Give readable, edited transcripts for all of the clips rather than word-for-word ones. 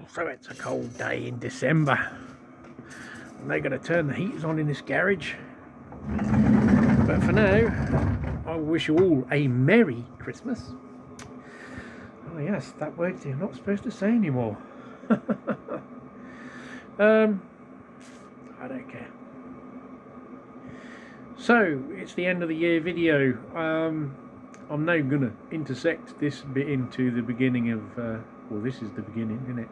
So it's a cold day in December. And they're going to turn the heaters on in this garage. But for now, I wish you all a Merry Christmas. Oh yes, that word you're not supposed to say anymore. I don't care. So it's the end of the year video. I'm now gonna intersect this bit into the beginning of well, this is the beginning, isn't it,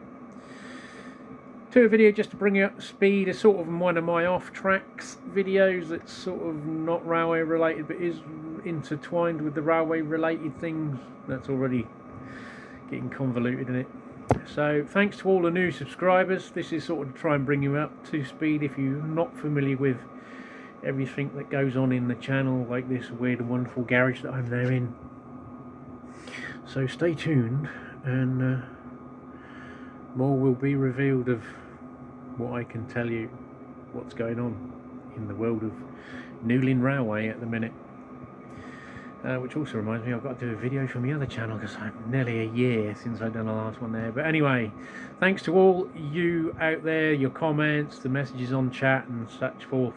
to a video just to bring you up to speed. A sort of one of my off tracks videos that's sort of not railway related but is intertwined with the railway related things. That's already getting convoluted in it. So thanks to all the new subscribers. This is sort of to try and bring you up to speed if you're not familiar with everything that goes on in the channel, like this weird and wonderful garage that I'm now in. So stay tuned, and more will be revealed of what I can tell you what's going on in the world of Newlyn Railway at the minute. Which also reminds me, I've got to do a video from the other channel because I'm nearly a year since I've done the last one there. But anyway, thanks to all you out there, your comments, the messages on chat and such forth,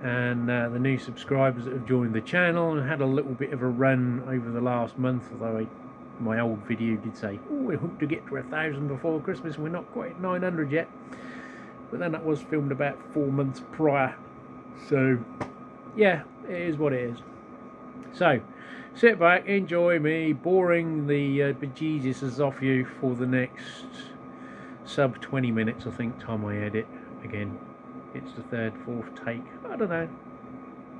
and the new subscribers that have joined the channel. And had a little bit of a run over the last month, although my old video did say, oh, we hope to get to 1,000 before Christmas. We're not quite at 900 yet, but then that was filmed about 4 months prior. So yeah, it is what it is. So sit back, enjoy me boring the bejesuses off you for the next sub 20 minutes, I think, time I edit. Again, it's the third, fourth take, I don't know.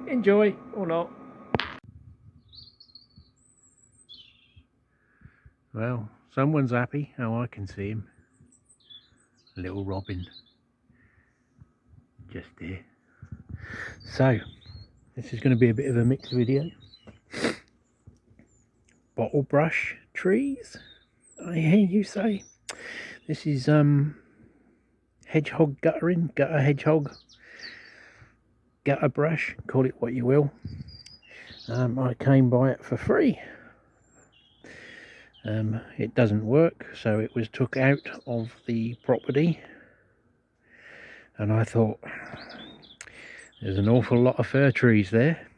Enjoy or not. Well, someone's happy, how I can see him. Little Robin, just there. So this is going to be a bit of a mixed video. Bottle brush trees, I hear you say. This is hedgehog guttering, gutter hedgehog, gutter brush, call it what you will. I came by it for free. It doesn't work, so it was took out of the property, and I thought, there's an awful lot of fir trees there,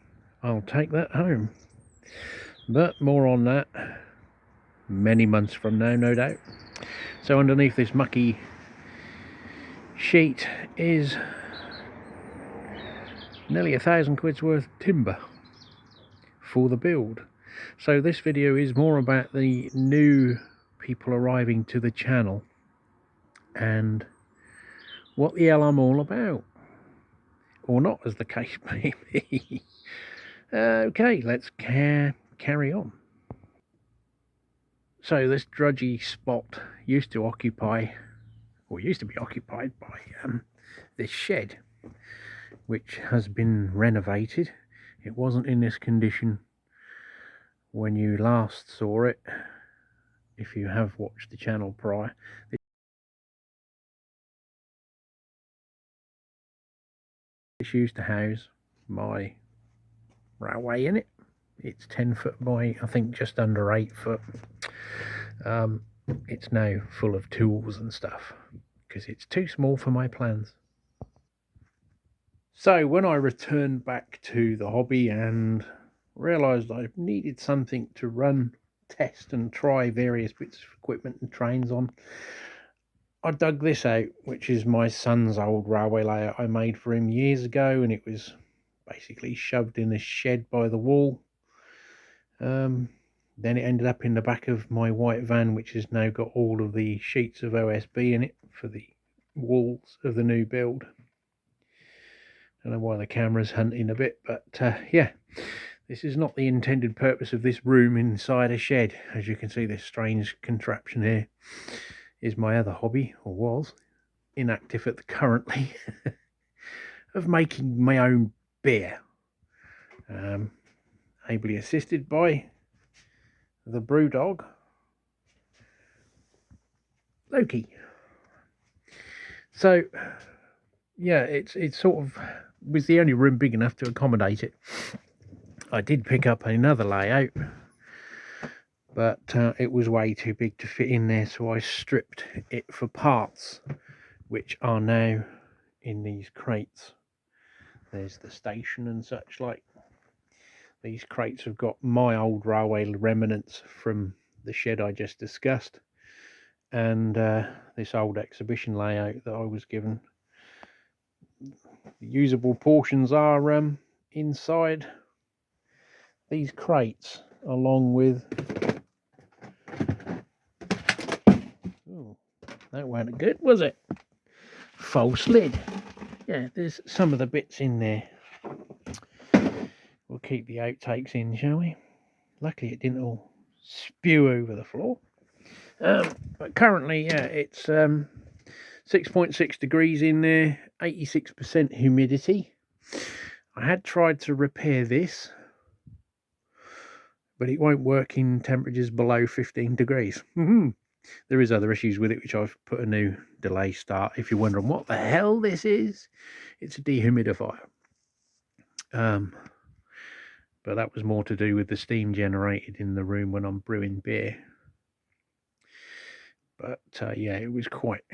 I'll take that home. But more on that many months from now, no doubt. So underneath this mucky sheet is nearly 1,000 quid's worth of timber for the build. So this video is more about the new people arriving to the channel and what the hell I'm all about, or not, as the case may be. Okay, let's carry on. So this drudgy spot used to be occupied by this shed, which has been renovated. It wasn't in this condition when you last saw it, if you have watched the channel prior. This used to house my railway in it. It's 10 foot by, I think, just under 8 foot. It's now full of tools and stuff because it's too small for my plans. So when I returned back to the hobby and realised I needed something to run, test and try various bits of equipment and trains on, I dug this out, which is my son's old railway layout I made for him years ago, and it was basically shoved in a shed by the wall. Then it ended up in the back of my white van, which has now got all of the sheets of OSB in it for the walls of the new build. I don't know why the camera's hunting a bit, but yeah, this is not the intended purpose of this room inside a shed. As you can see, this strange contraption here is my other hobby, or was, inactive at the currently, of making my own beer. Ably assisted by the brew dog, Loki. So yeah, it's sort of was the only room big enough to accommodate it. I did pick up another layout but it was way too big to fit in there, so I stripped it for parts, which are now in these crates. There's the station and such like. These crates have got my old railway remnants from the shed I just discussed, and this old exhibition layout that I was given. The usable portions are inside these crates, along with... Oh, that wasn't good, was it? False lid. Yeah, there's some of the bits in there. We'll keep the outtakes in, shall we? Luckily it didn't all spew over the floor. But currently, yeah, it's 6.6 degrees in there, 86% humidity. I had tried to repair this, but it won't work in temperatures below 15 degrees. There is other issues with it, which I've put a new delay start. If you're wondering what the hell this is, it's a dehumidifier. But that was more to do with the steam generated in the room when I'm brewing beer. But yeah, it was quite...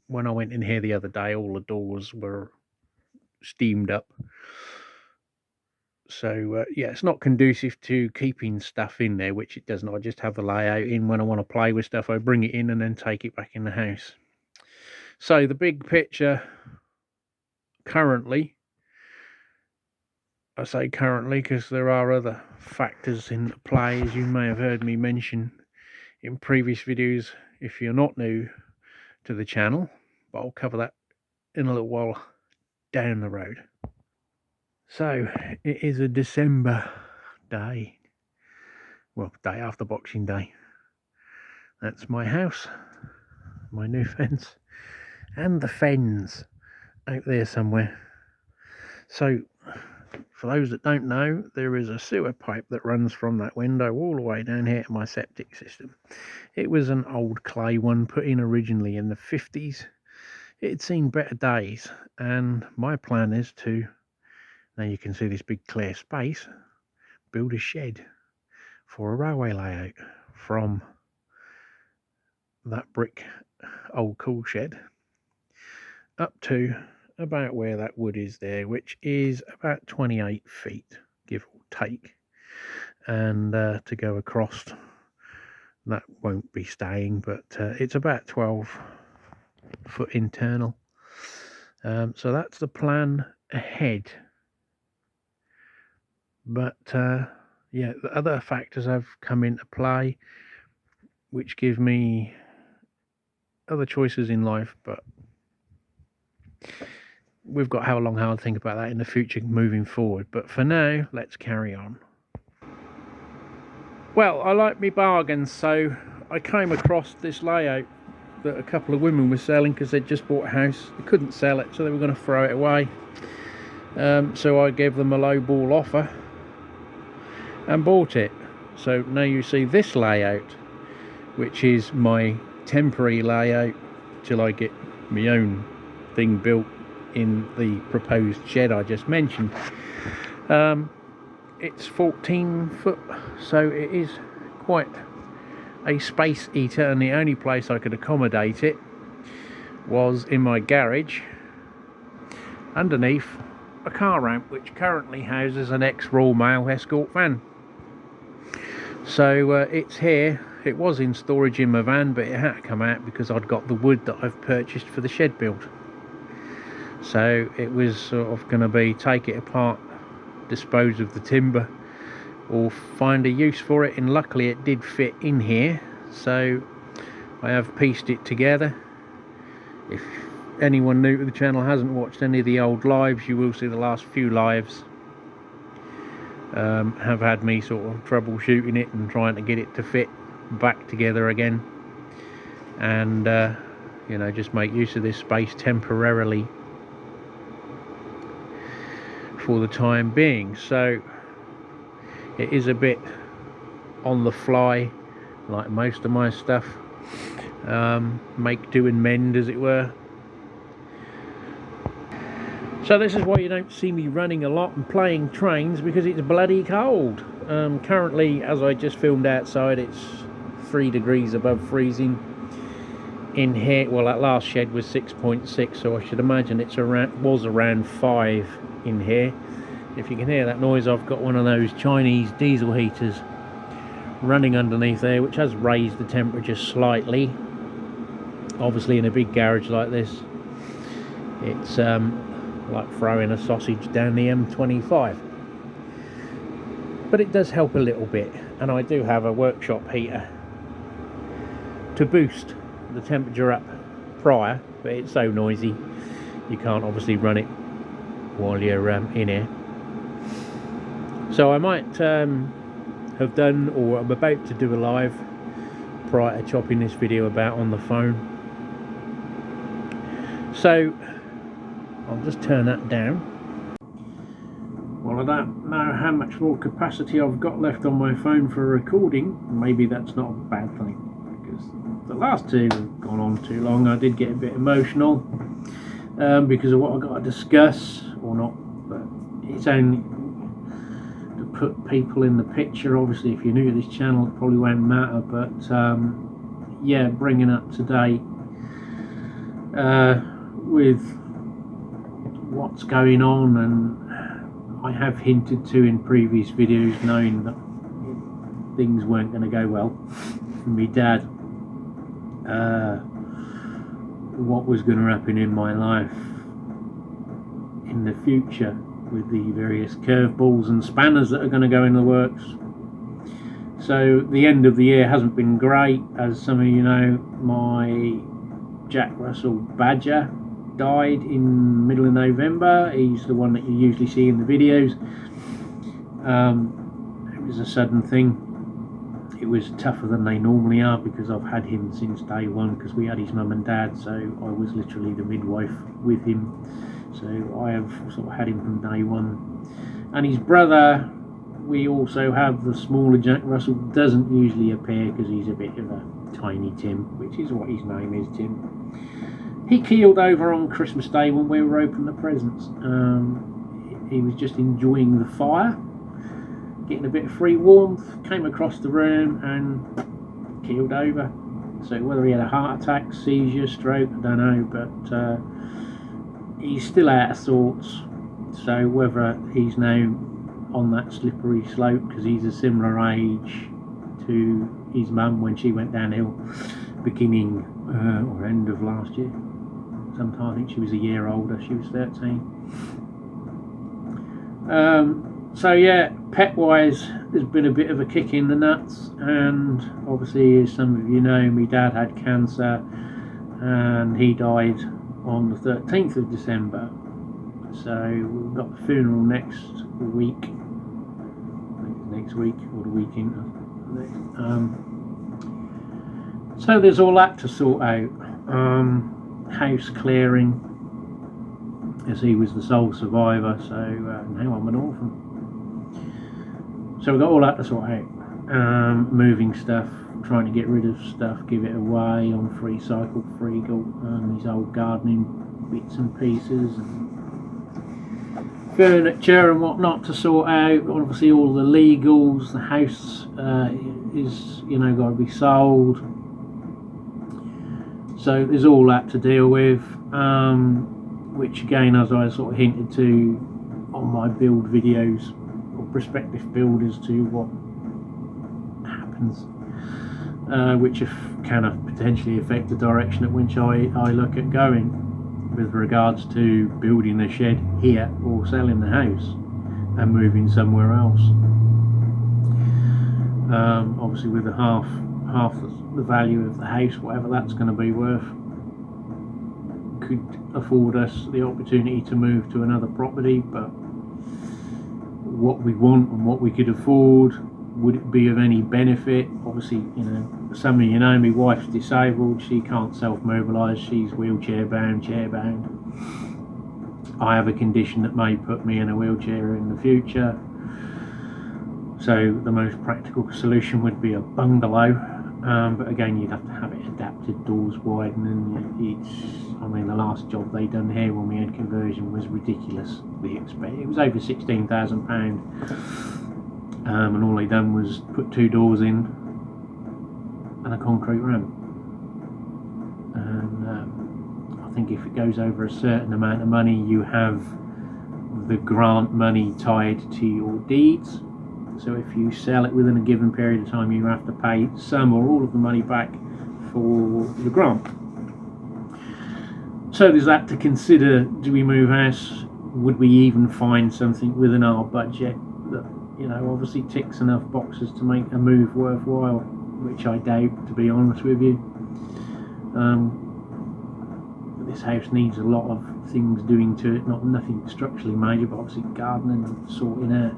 When I went in here the other day, all the doors were steamed up. So yeah, it's not conducive to keeping stuff in there, which it doesn't. I just have the layout in. When I want to play with stuff, I bring it in and then take it back in the house. So the big picture currently, I say currently because there are other factors in play, as you may have heard me mention in previous videos if you're not new to the channel, but I'll cover that in a little while down the road. So it is a December day, well, day after Boxing Day. That's my house, my new fence, and the fens out there somewhere. So for those that don't know, there is a sewer pipe that runs from that window all the way down here to my septic system. It was an old clay one put in originally in the 50s. It had seen better days, and my plan is to, now you can see this big clear space, build a shed for a railway layout from that brick old cool shed up to about where that wood is there, which is about 28 feet, give or take. And to go across, that won't be staying, but it's about 12 foot internal. So that's the plan ahead. But yeah, the other factors have come into play, which give me other choices in life, but we've got to have a long hard think about that in the future moving forward. But for now, let's carry on. Well, I like me bargains, so I came across this layout that a couple of women were selling because they'd just bought a house. They couldn't sell it, so they were going to throw it away. So I gave them a low ball offer and bought it. So now you see this layout, which is my temporary layout till I get my own thing built in the proposed shed I just mentioned. It's 14 foot, so it is quite a space eater, and the only place I could accommodate it was in my garage underneath a car ramp, which currently houses an ex-Royal Mail escort van. So it's here. It was in storage in my van, but it had to come out because I'd got the wood that I've purchased for the shed build. So it was sort of going to be take it apart, dispose of the timber, or find a use for it, and luckily it did fit in here, so I have pieced it together. If anyone new to the channel hasn't watched any of the old lives, you will see the last few lives have had me sort of troubleshooting it and trying to get it to fit back together again, and you know, just make use of this space temporarily for the time being. So it is a bit on the fly, like most of my stuff, make do and mend, as it were. So this is why you don't see me running a lot and playing trains, because it's bloody cold. Currently, as I just filmed outside, it's 3 degrees above freezing. In here, well, that last shed was 6.6, so I should imagine it's around 5 in here. If you can hear that noise, I've got one of those Chinese diesel heaters running underneath there, which has raised the temperature slightly. Obviously, in a big garage like this, it's like throwing a sausage down the M25. But it does help a little bit, and I do have a workshop heater to boost the temperature up prior, but it's so noisy you can't obviously run it while you're in here. So I might have done, or I'm about to do a live prior to chopping this video about on the phone. So I'll just turn that down. Well, I don't know how much more capacity I've got left on my phone for recording. Maybe that's not a bad thing, because the last two have gone on too long. I did get a bit emotional because of what I've got to discuss, or not, but it's only to put people in the picture. Obviously, if you're new to this channel, it probably won't matter, but yeah, bringing up to date with what's going on, and I have hinted to in previous videos, knowing that things weren't going to go well for me dad, what was going to happen in my life in the future with the various curveballs and spanners that are going to go in the works. So the end of the year hasn't been great. As some of you know, my Jack Russell Badger died in middle of November. He's the one that you usually see in the videos. It was a sudden thing. It was tougher than they normally are, because I've had him since day one, because we had his mum and dad, so I was literally the midwife with him. So I have sort of had him from day one. And his brother, we also have the smaller Jack Russell, doesn't usually appear because he's a bit of a tiny Tim, which is what his name is, Tim. He keeled over on Christmas Day when we were opening the presents. He was just enjoying the fire, getting a bit of free warmth, came across the room and keeled over. So whether he had a heart attack, seizure, stroke, I don't know, but he's still out of sorts. So whether he's now on that slippery slope, because he's a similar age to his mum when she went downhill beginning or end of last year. Sometime, I think she was a year older, she was 13. So yeah, pet wise, there's been a bit of a kick in the nuts, and obviously, as some of you know, my dad had cancer and he died on the 13th of December. So we've got the funeral next week, I think it's next week or the weekend. So there's all that to sort out. House clearing, as he was the sole survivor, so now I'm an orphan. So we've got all that to sort out. Moving stuff, trying to get rid of stuff, give it away on Free Cycle Freegal, his old gardening bits and pieces, and furniture and whatnot to sort out. Obviously all the legals, the house is, you know, got to be sold. So there's all that to deal with, which again, as I sort of hinted to on my build videos, or prospective builders, to what happens, which can potentially affect the direction at which I look at going with regards to building a shed here or selling the house and moving somewhere else. Obviously with the half the value of the house, whatever that's going to be worth, could afford us the opportunity to move to another property. But what we want and what we could afford, would it be of any benefit? Obviously, you know, some of you know, my wife's disabled, she can't self-mobilise, she's wheelchair bound, chair bound. I have a condition that may put me in a wheelchair in the future, so the most practical solution would be a bungalow. but again, you'd have to have it adapted, doors widening. I mean, the last job they done here when we had conversion was ridiculously expensive. It was over £16,000, and all they done was put 2 doors in and a concrete ramp. And I think if it goes over a certain amount of money, you have the grant money tied to your deeds. So if you sell it within a given period of time, you have to pay some or all of the money back for the grant. So there's that to consider. Do we move house? Would we even find something within our budget that, you know, obviously ticks enough boxes to make a move worthwhile, which I doubt, to be honest with you. This house needs a lot of things doing to it, nothing structurally major, but obviously gardening and sorting out.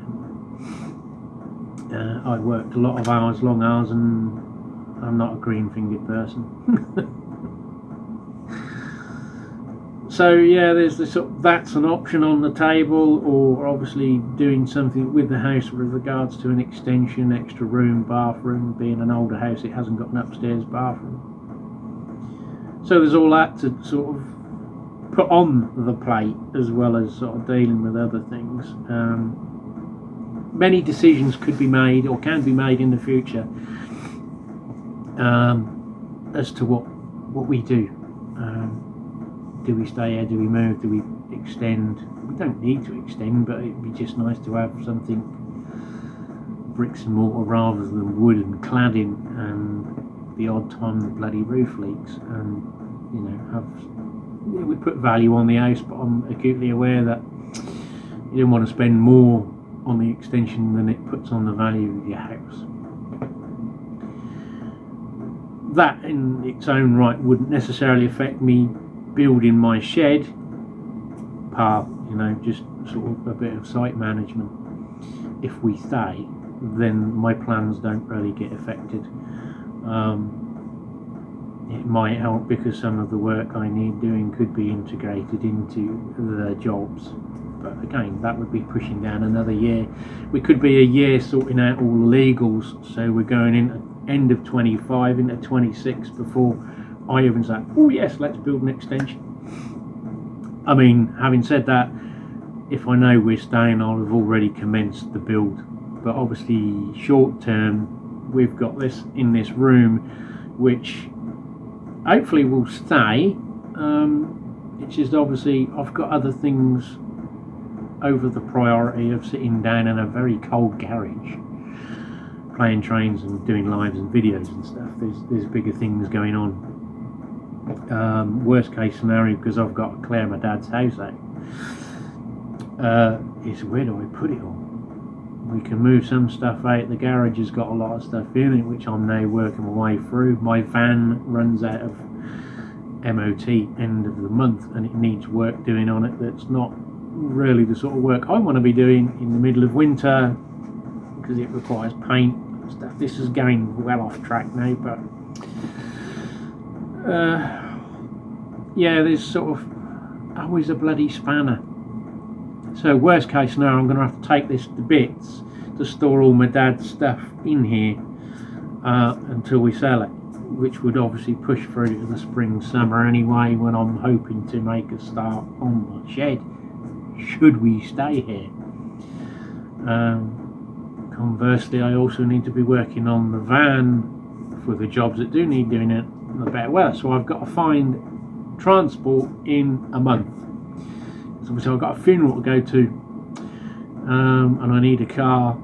I worked a lot of hours, long hours, and I'm not a green-fingered person. So yeah, there's this, that's an option on the table, or obviously doing something with the house with regards to an extension, extra room, bathroom. Being an older house, it hasn't got an upstairs bathroom. So there's all that to sort of put on the plate, as well as sort of dealing with other things. Many decisions could be made, or can be made in the future, as to what we do. Do we stay here? Do we move? Do we extend? We don't need to extend, but it'd be just nice to have something bricks and mortar rather than wood and cladding, and the odd time the bloody roof leaks. And you know, it would put value on the house, but I'm acutely aware that you don't want to spend more on the extension than it puts on the value of your house. That in its own right wouldn't necessarily affect me building my shed part, you know, just sort of a bit of site management. If we stay, then my plans don't really get affected. It might help because some of the work I need doing could be integrated into the jobs, but again, that would be pushing down another year. We could be a year sorting out all the legals, so we're going in end of 25 into 26 before I even say, oh yes, let's build an extension. I mean, having said that, if I know we're staying, I'll have already commenced the build. But obviously short term, we've got this in this room, which hopefully will stay. It's just obviously I've got other things over the priority of sitting down in a very cold garage playing trains and doing lives and videos and stuff. There's bigger things going on. Worst case scenario, because I've got to clear my dad's house out, is where do I put it all? We can move some stuff out. The garage has got a lot of stuff in it, which I'm now working my way through. My van runs out of MOT end of the month, and it needs work doing on it that's not really the sort of work I want to be doing in the middle of winter, because it requires paint and stuff. This is going well off track now, but yeah, there's sort of always a bloody spanner. So worst case scenario, I'm going to have to take this to bits to store all my dad's stuff in here until we sell it, which would obviously push through to the spring summer anyway, when I'm hoping to make a start on the shed, should we stay here. Conversely, I also need to be working on the van for the jobs that do need doing it in the better weather. So I've got to find transport in a month. So obviously I've got a funeral to go to, and I need a car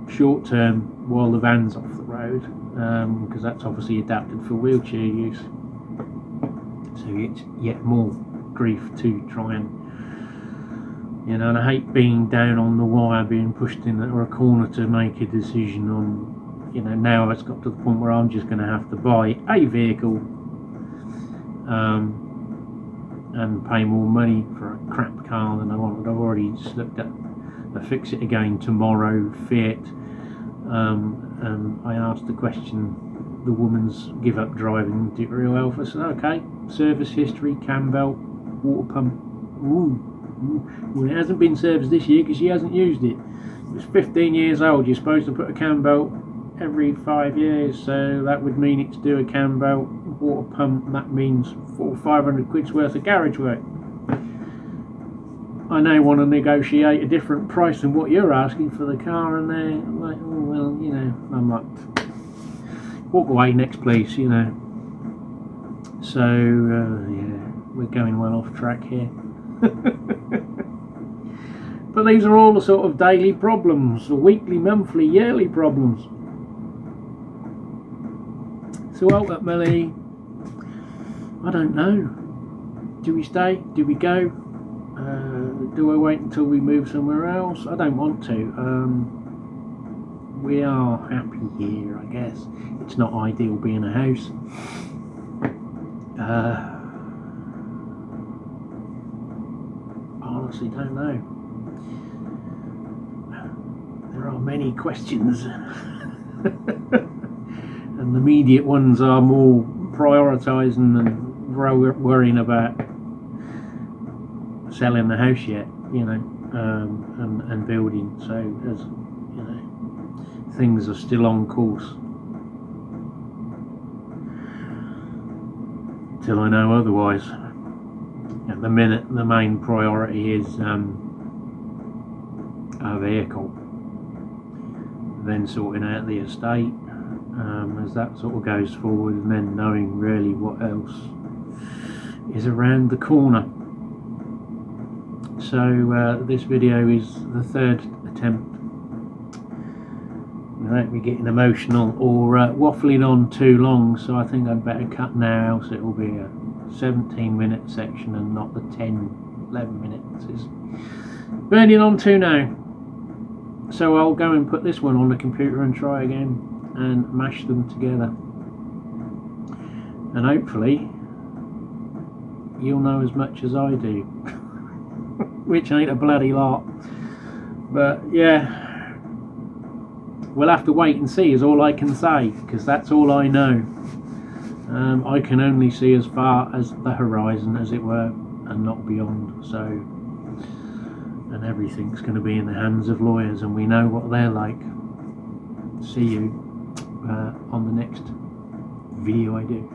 short term while the van's off the road, because that's obviously adapted for wheelchair use. So it's yet more grief to try and, you know, and I hate being down on the wire, being pushed in a corner to make a decision on, you know, now it's got to the point where I'm just going to have to buy a vehicle and pay more money for a crap car than I wanted. I've already just looked at a Fix It Again Tomorrow Fiat, and I asked the question, the woman's give up driving to real health. I said, okay, service history, cam belt, water pump. Ooh. Well, it hasn't been serviced this year because she hasn't used it. It was 15 years old. You're supposed to put a cam belt every 5 years, so that would mean it's due a cam belt, water pump, and that means 400 or 500 quid's worth of garage work. I now want to negotiate a different price than what you're asking for the car, and they're like, oh well, you know, I'm like, walk away next please, you know. So yeah, we're going well off track here. But these are all the sort of daily problems, the weekly, monthly, yearly problems. So ultimately, I don't know. Do we stay? Do we go? Do I wait until we move somewhere else? I don't want to. We are happy here, I guess. It's not ideal being a house. I honestly don't know. There are many questions. And the immediate ones are more prioritising and worrying about selling the house yet, you know, and building. So, as you know, things are still on course till I know otherwise. At the minute, the main priority is our vehicle, then sorting out the estate as that sort of goes forward, and then knowing really what else is around the corner. So this video is the third attempt without me getting emotional or waffling on too long, so I think I'd better cut now, else it will be a 17-minute section and not the 10-11 minutes it's burning on to now. So I'll go and put this one on the computer and try again and mash them together, and hopefully you'll know as much as I do. Which ain't a bloody lot, but yeah, we'll have to wait and see is all I can say, because that's all I know. I can only see as far as the horizon, as it were, and not beyond. So, and everything's going to be in the hands of lawyers, and we know what they're like. See you on the next video I do.